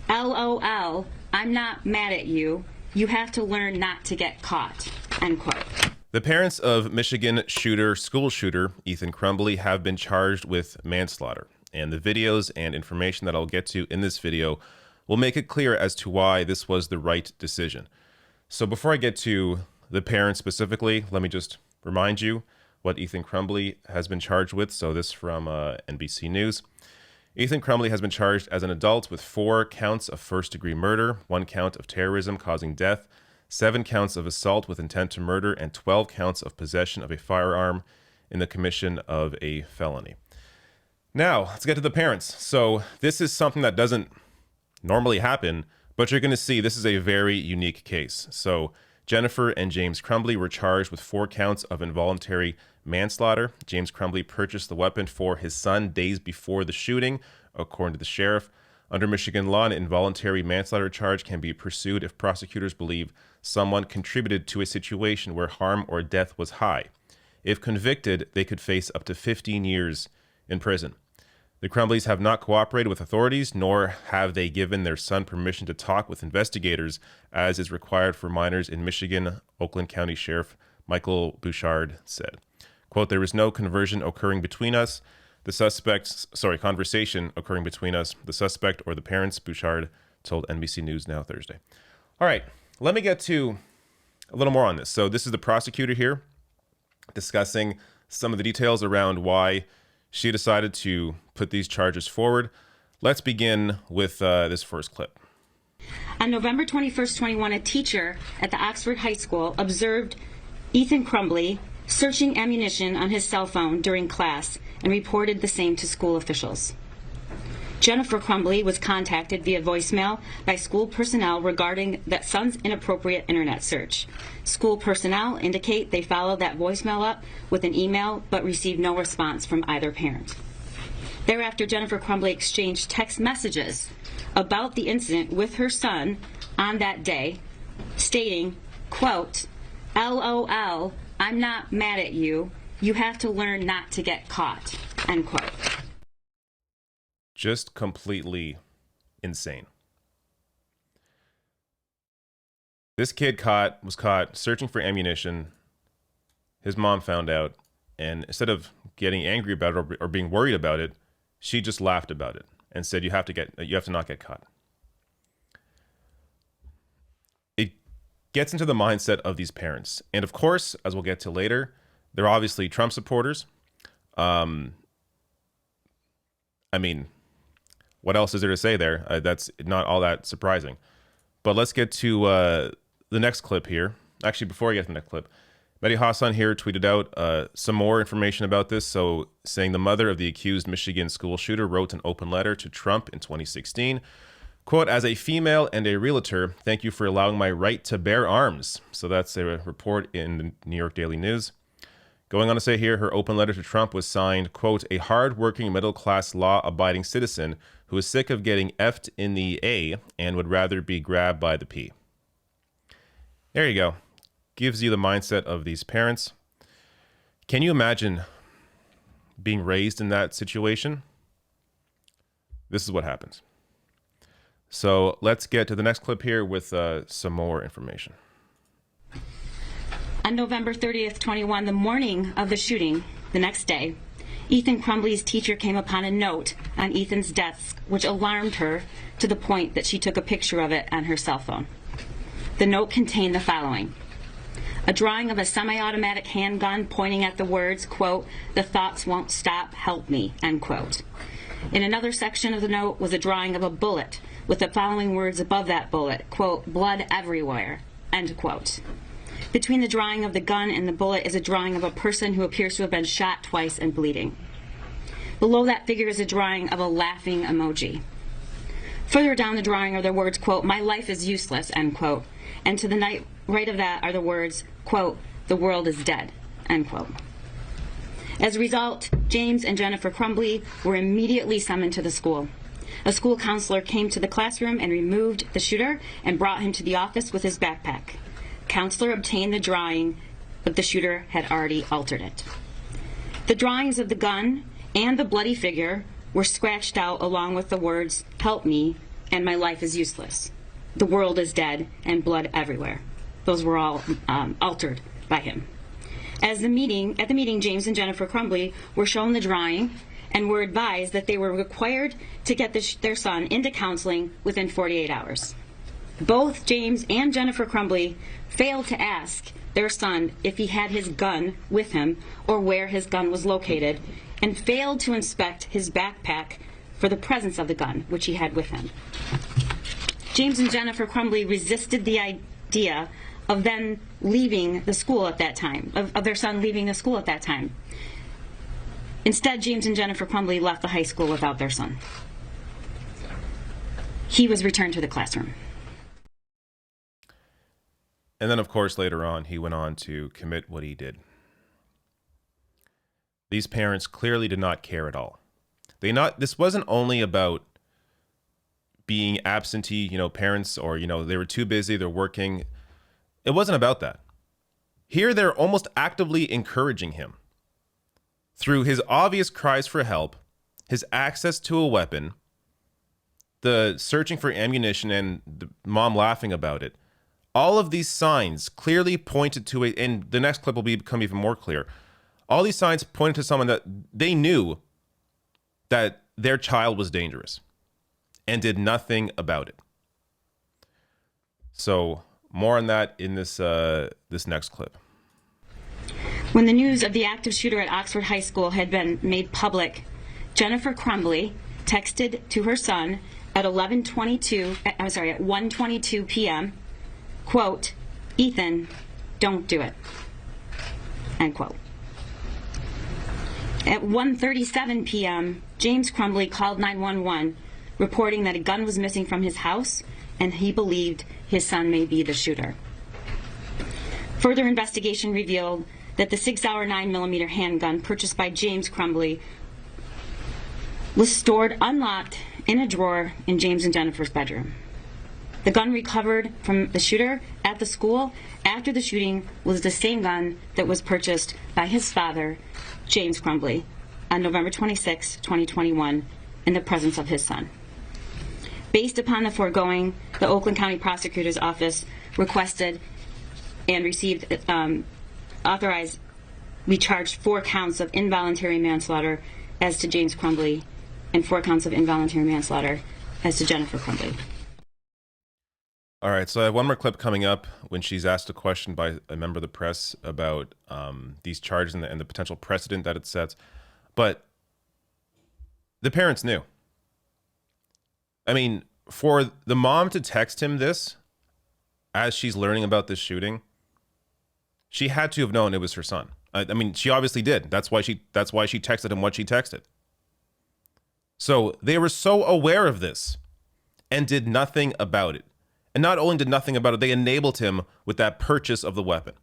LOL, I'm not mad at you. You have to learn not to get caught, end quote. The parents of Michigan school shooter, Ethan Crumbley, have been charged with manslaughter. And the videos and information that I'll get to in this video will make it clear as to why this was the right decision. So before I get to the parents specifically, let me just remind you what Ethan Crumbley has been charged with. So this from NBC News. Ethan Crumbley has been charged as an adult with 4 counts of first-degree murder, 1 count of terrorism causing death, 7 counts of assault with intent to murder, and 12 counts of possession of a firearm in the commission of a felony. Now, let's get to the parents. So this is something that doesn't normally happen, but you're going to see this is a very unique case. So Jennifer and James Crumbley were charged with 4 counts of involuntary manslaughter. James Crumbley purchased the weapon for his son days before the shooting, according to the sheriff. Under Michigan law, an involuntary manslaughter charge can be pursued if prosecutors believe someone contributed to a situation where harm or death was high. If convicted, they could face up to 15 years in prison. The Crumbleys have not cooperated with authorities, nor have they given their son permission to talk with investigators, as is required for minors in Michigan, Oakland County Sheriff Michael Bouchard said. Quote, there is no conversation occurring between us, the suspect or the parents, Bouchard told NBC News Now Thursday. All right, let me get to a little more on this. So this is the prosecutor here discussing some of the details around why she decided to put these charges forward. Let's begin with this first clip. On November 21st, 21, a teacher at the Oxford High School observed Ethan Crumbley searching ammunition on his cell phone during class and reported the same to school officials. Jennifer Crumbley was contacted via voicemail by school personnel regarding that son's inappropriate internet search. School personnel indicate they followed that voicemail up with an email but received no response from either parent. Thereafter, Jennifer Crumbley exchanged text messages about the incident with her son on that day, stating, quote, LOL, I'm not mad at you. You have to learn not to get caught, end quote. Just completely insane. This kid was caught searching for ammunition. His mom found out, and instead of getting angry about it or being worried about it, she just laughed about it and said, you have to not get caught. It gets into the mindset of these parents. And of course, as we'll get to later, they're obviously Trump supporters. I mean, what else is there to say there? That's not all that surprising. But let's get to the next clip here. Actually, before I get to the next clip, Mehdi Hassan here tweeted out some more information about this. So saying the mother of the accused Michigan school shooter wrote an open letter to Trump in 2016. Quote, as a female and a realtor, thank you for allowing my right to bear arms. So that's a report in the New York Daily News. Going on to say here, her open letter to Trump was signed, quote, a hard-working, middle-class, law-abiding citizen who is sick of getting F'd in the A and would rather be grabbed by the P. There you go. Gives you the mindset of these parents. Can you imagine being raised in that situation? This is what happens. So let's get to the next clip here with some more information. On November 30th, 21, the morning of the shooting, the next day, Ethan Crumbley's teacher came upon a note on Ethan's desk, which alarmed her to the point that she took a picture of it on her cell phone. The note contained the following: a drawing of a semi-automatic handgun pointing at the words, quote, the thoughts won't stop, help me, end quote. In another section of the note was a drawing of a bullet with the following words above that bullet, quote, blood everywhere, end quote. Between the drawing of the gun and the bullet is a drawing of a person who appears to have been shot twice and bleeding. Below that figure is a drawing of a laughing emoji. Further down the drawing are the words, quote, my life is useless, end quote. And to the right of that are the words, quote, the world is dead, end quote. As a result, James and Jennifer Crumbley were immediately summoned to the school. A school counselor came to the classroom and removed the shooter and brought him to the office with his backpack. Counselor obtained the drawing, but the shooter had already altered it. The drawings of the gun and the bloody figure were scratched out along with the words, help me, and my life is useless. The world is dead and blood everywhere. Those were all altered by him. At the meeting, James and Jennifer Crumbley were shown the drawing and were advised that they were required to get their son into counseling within 48 hours. Both James and Jennifer Crumbley failed to ask their son if he had his gun with him or where his gun was located, and failed to inspect his backpack for the presence of the gun, which he had with him. James and Jennifer Crumbley resisted the idea of them leaving the school at that time, of their son leaving the school at that time. Instead, James and Jennifer Crumbley left the high school without their son. He was returned to the classroom. And then, of course, later on, he went on to commit what he did. These parents clearly did not care at all. This wasn't only about being absentee, parents, or, they were too busy, they're working. It wasn't about that. Here, they're almost actively encouraging him. Through his obvious cries for help, his access to a weapon, the searching for ammunition, and the mom laughing about it, all of these signs clearly pointed to it, and the next clip will become even more clear. All these signs pointed to someone that they knew that their child was dangerous and did nothing about it. So more on that in this next clip. When the news of the active shooter at Oxford High School had been made public, Jennifer Crumbley texted to her son at 1:22 p.m., quote, "Ethan, don't do it," end quote. At 1:37 p.m., James Crumbley called 911, reporting that a gun was missing from his house and he believed his son may be the shooter. Further investigation revealed that the 6-hour 9mm handgun purchased by James Crumbley was stored unlocked in a drawer in James and Jennifer's bedroom. The gun recovered from the shooter at the school after the shooting was the same gun that was purchased by his father, James Crumbley, on November 26, 2021, in the presence of his son. Based upon the foregoing, the Oakland County Prosecutor's Office requested and received authorized, we charged 4 counts of involuntary manslaughter as to James Crumbley and 4 counts of involuntary manslaughter as to Jennifer Crumbley. All right, so I have one more clip coming up when she's asked a question by a member of the press about these charges and the potential precedent that it sets. But the parents knew. I mean, for the mom to text him this as she's learning about this shooting, she had to have known it was her son. I mean, she obviously did. That's why she texted him what she texted. So they were so aware of this and did nothing about it. And not only did nothing about it, they enabled him with that purchase of the weapon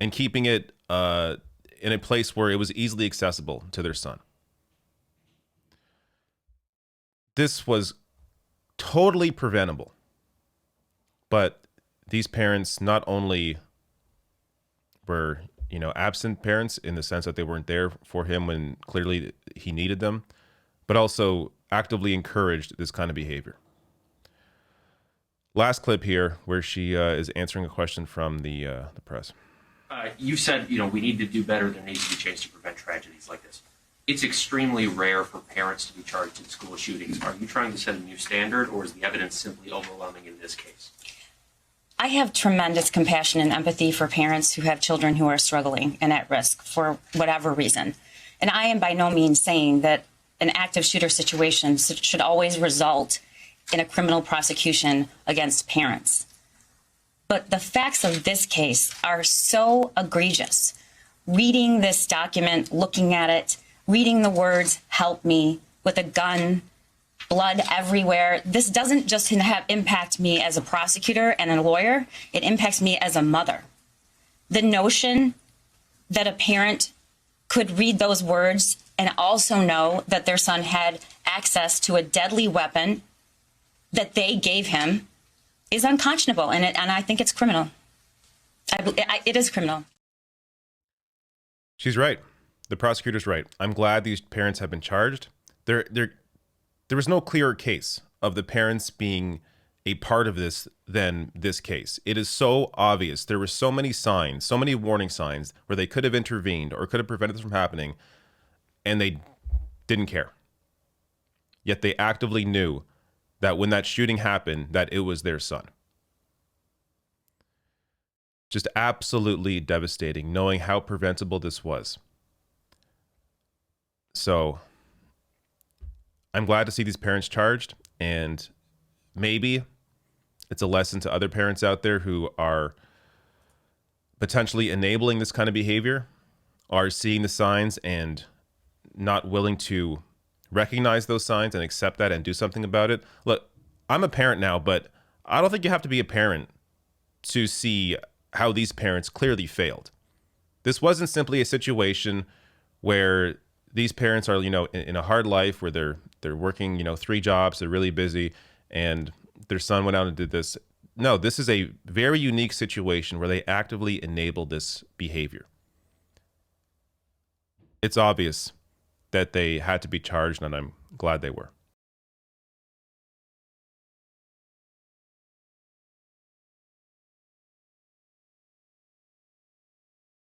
and keeping it in a place where it was easily accessible to their son. This was totally preventable. But these parents not only were, absent parents in the sense that they weren't there for him when clearly he needed them, but also actively encouraged this kind of behavior. Last clip here where she is answering a question from the press. You said, we need to do better. There needs to be change to prevent tragedies like this. It's extremely rare for parents to be charged in school shootings. Are you trying to set a new standard, or is the evidence simply overwhelming in this case? I have tremendous compassion and empathy for parents who have children who are struggling and at risk for whatever reason. And I am by no means saying that an active shooter situation should always result in a criminal prosecution against parents. But the facts of this case are so egregious. Reading this document, looking at it, reading the words, "help me," with a gun, blood everywhere, this doesn't just impact me as a prosecutor and a lawyer, it impacts me as a mother. The notion that a parent could read those words and also know that their son had access to a deadly weapon that they gave him is unconscionable, and I think it's criminal. It is criminal. She's right. The prosecutor's right. I'm glad these parents have been charged. There was no clearer case of the parents being a part of this than this case. It is so obvious. There were so many signs, so many warning signs where they could have intervened or could have prevented this from happening, and they didn't care. Yet they actively knew that when that shooting happened, that it was their son. Just absolutely devastating, knowing how preventable this was. So I'm glad to see these parents charged, and maybe it's a lesson to other parents out there who are potentially enabling this kind of behavior, are seeing the signs and not willing to recognize those signs and accept that and do something about it. Look, I'm a parent now, but I don't think you have to be a parent to see how these parents clearly failed. This wasn't simply a situation where these parents are, in a hard life where they're working, 3 jobs, they're really busy, and their son went out and did this. No, this is a very unique situation where they actively enabled this behavior. It's obvious that they had to be charged, and I'm glad they were.